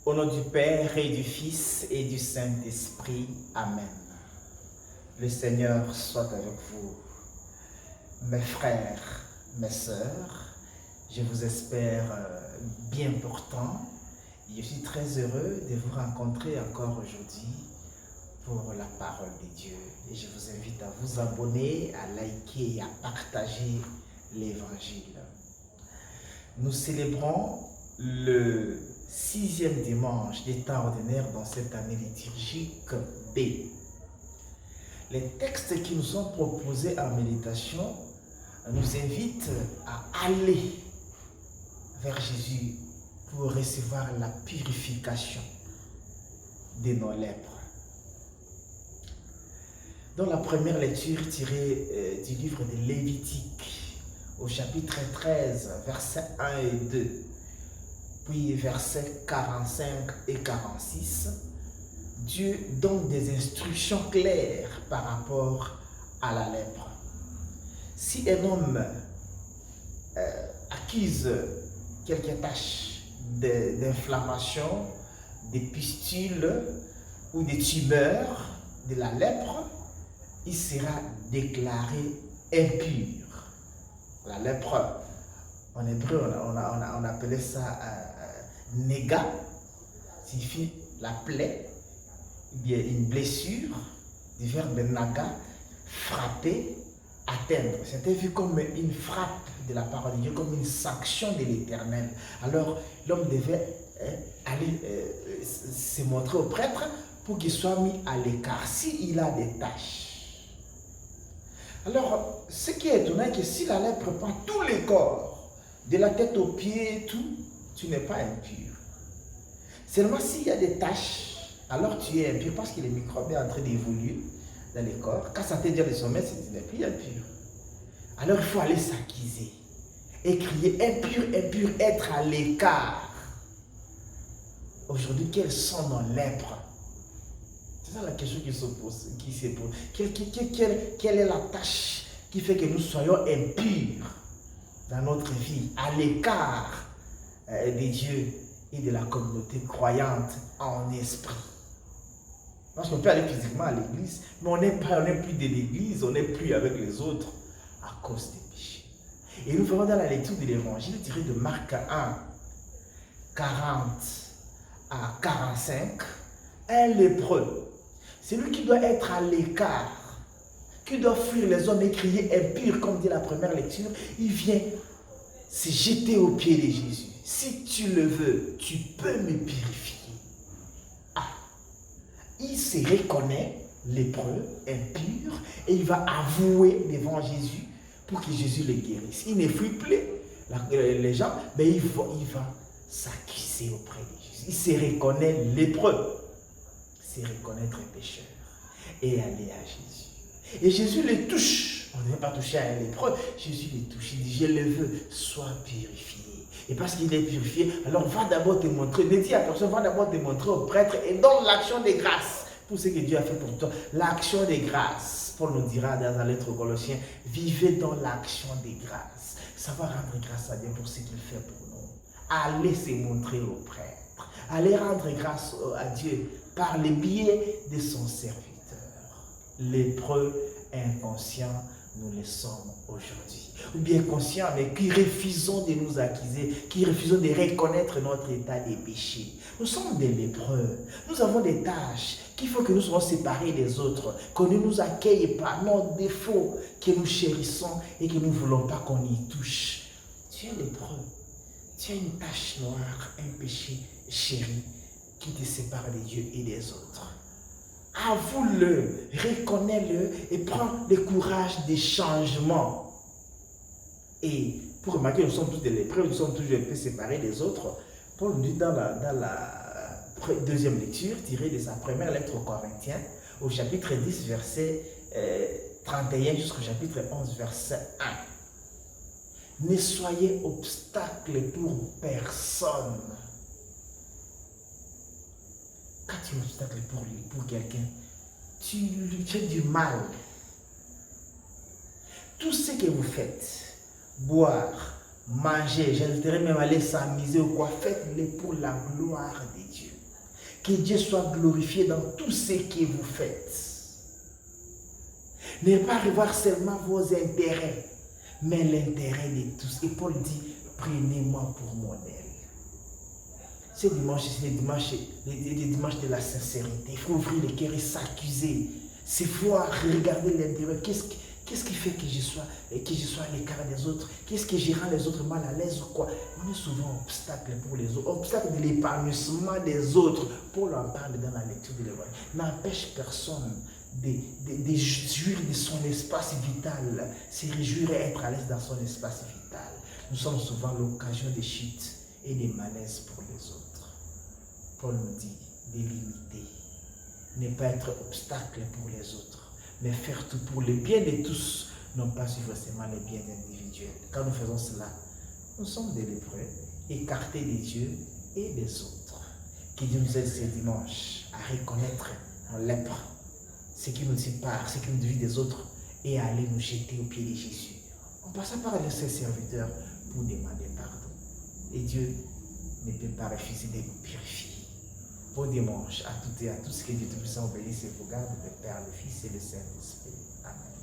Au nom du Père et du Fils et du Saint-Esprit. Amen. Le Seigneur soit avec vous. Mes frères, mes sœurs, je vous espère bien portants. Je suis très heureux de vous rencontrer encore aujourd'hui pour la parole de Dieu. Et je vous invite à vous abonner, à liker et à partager l'Évangile. Nous célébrons le 6e dimanche des temps ordinaires dans cette année liturgique B. Les textes qui nous sont proposés en méditation nous invitent à aller vers Jésus pour recevoir la purification de nos lèpres. Dans la première lecture tirée du livre de Lévitique, au chapitre 13, versets 1 et 2, puis versets 45 et 46, Dieu donne des instructions claires par rapport à la lèpre. Si un homme accuse quelques taches d'inflammation, des pustules ou des tumeurs de la lèpre, il sera déclaré impur. La lèpre, en hébreu, on appelait ça néga, signifie la plaie, bien une blessure, du verbe naga, frapper, atteindre. C'était vu comme une frappe de la parole de Dieu, comme une sanction de l'Éternel. Alors l'homme devait aller se montrer au prêtre pour qu'il soit mis à l'écart s'il a des taches. Alors, ce qui est étonnant, c'est que si la lèpre prend tous les corps, de la tête aux pieds, tout, tu n'es pas impur. Seulement s'il y a des taches, alors tu es impur parce que les microbes sont en train d'évoluer dans les corps. Quand ça te dit le sommet, tu n'es plus impur. Alors il faut aller s'acquiser et crier impur, impur, être à l'écart. Aujourd'hui, quelles sont nos lèpres? C'est ça la question qui se pose. Quelle est la tâche qui fait que nous soyons impurs dans notre vie, à l'écart de Dieu et de la communauté croyante en esprit? Parce qu'on peut aller physiquement à l'église, mais on n'est plus de l'église, on n'est plus avec les autres à cause des péchés. Et nous verrons dans la lecture de l'évangile tiré de Marc 1, 40 à 45, un lépreux. C'est lui qui doit être à l'écart, qui doit fuir les hommes et crier impur, comme dit la première lecture. Il vient se jeter aux pieds de Jésus. Si tu le veux, tu peux me purifier. Ah, il se reconnaît lépreux, impur, et il va avouer devant Jésus pour que Jésus le guérisse. Il ne fuit plus les gens, mais il va s'accuser auprès de Jésus. Il se reconnaît lépreux. C'est reconnaître un pécheur et aller à Jésus. Et Jésus le touche. On ne veut pas toucher à un lépreux. Jésus le touche. Il dit, je le veux, sois purifié. Et parce qu'il est purifié, alors va d'abord te montrer. Ne dis à personne, va d'abord te montrer au prêtre et donne l'action des grâces pour ce que Dieu a fait pour toi. L'action des grâces. Paul nous dira dans la lettre aux Colossiens, vivez dans l'action des grâces. Ça va rendre grâce à Dieu pour ce qu'il fait pour nous. Allez se montrer au prêtre. Allez rendre grâce à Dieu par le biais de son serviteur. Lépreux, inconscients, nous le sommes aujourd'hui. Ou bien conscients, mais qui refusons de nous accuser, qui refusons de reconnaître notre état de péché. Nous sommes des lépreux. Nous avons des tâches qu'il faut que nous soyons séparés des autres, qu'on ne nous accueille pas, nos défauts que nous chérissons et que nous ne voulons pas qu'on y touche. Tu es lépreux. Tu as une tache noire, un péché chéri qui te sépare de Dieu et des autres. Avoue-le, reconnais-le et prends le courage des changements. Et pour remarquer, nous sommes tous des lépreux, nous sommes toujours un peu séparés des autres. Paul nous dit dans la deuxième lecture, tirée de sa première lettre aux Corinthiens, au chapitre 10, verset 31 jusqu'au chapitre 11, verset 1. Ne soyez obstacle pour personne. Quand tu es obstacle pour quelqu'un, tu lui fais du mal. Tout ce que vous faites, boire, manger, j'inviterai même à aller s'amuser ou quoi, faites-le pour la gloire de Dieu. Que Dieu soit glorifié dans tout ce que vous faites. Ne pas revoir seulement vos intérêts, mais l'intérêt de tous. Et Paul dit, prenez-moi pour modèle. Ce dimanche, c'est le dimanche de la sincérité. Il faut ouvrir le cœur et s'accuser. C'est voir, regarder l'intérieur. Qu'est-ce qui fait que je sois à l'écart des autres? Qu'est-ce que je rends les autres mal à l'aise ou quoi? On est souvent obstacle pour les autres, obstacle de l'épanouissement des autres. Paul en parle dans la lecture de l'Évangile. N'empêche personne de jouir de son espace vital, se réjouir et être à l'aise dans son espace vital. Nous sommes souvent l'occasion de chutes et de malaises pour les autres. Paul nous dit de limiter, ne pas être obstacle pour les autres, mais faire tout pour le bien de tous, non pas suivre seulement les biens individuels. Quand nous faisons cela, nous sommes des lépreux, écartés des dieux et des autres. Que Dieu nous aide ce dimanche à reconnaître nos lèpres, ce qui nous sépare, ce qui nous divise des autres, et à aller nous jeter aux pieds de Jésus. On passe par ses serviteurs pour demander pardon. Et Dieu ne peut pas refuser de nous purifier. Bon dimanche à toutes et à tous. Que Dieu Tout-Puissant bénisse et vous garde, le Père, le Fils et le Saint-Esprit. Amen.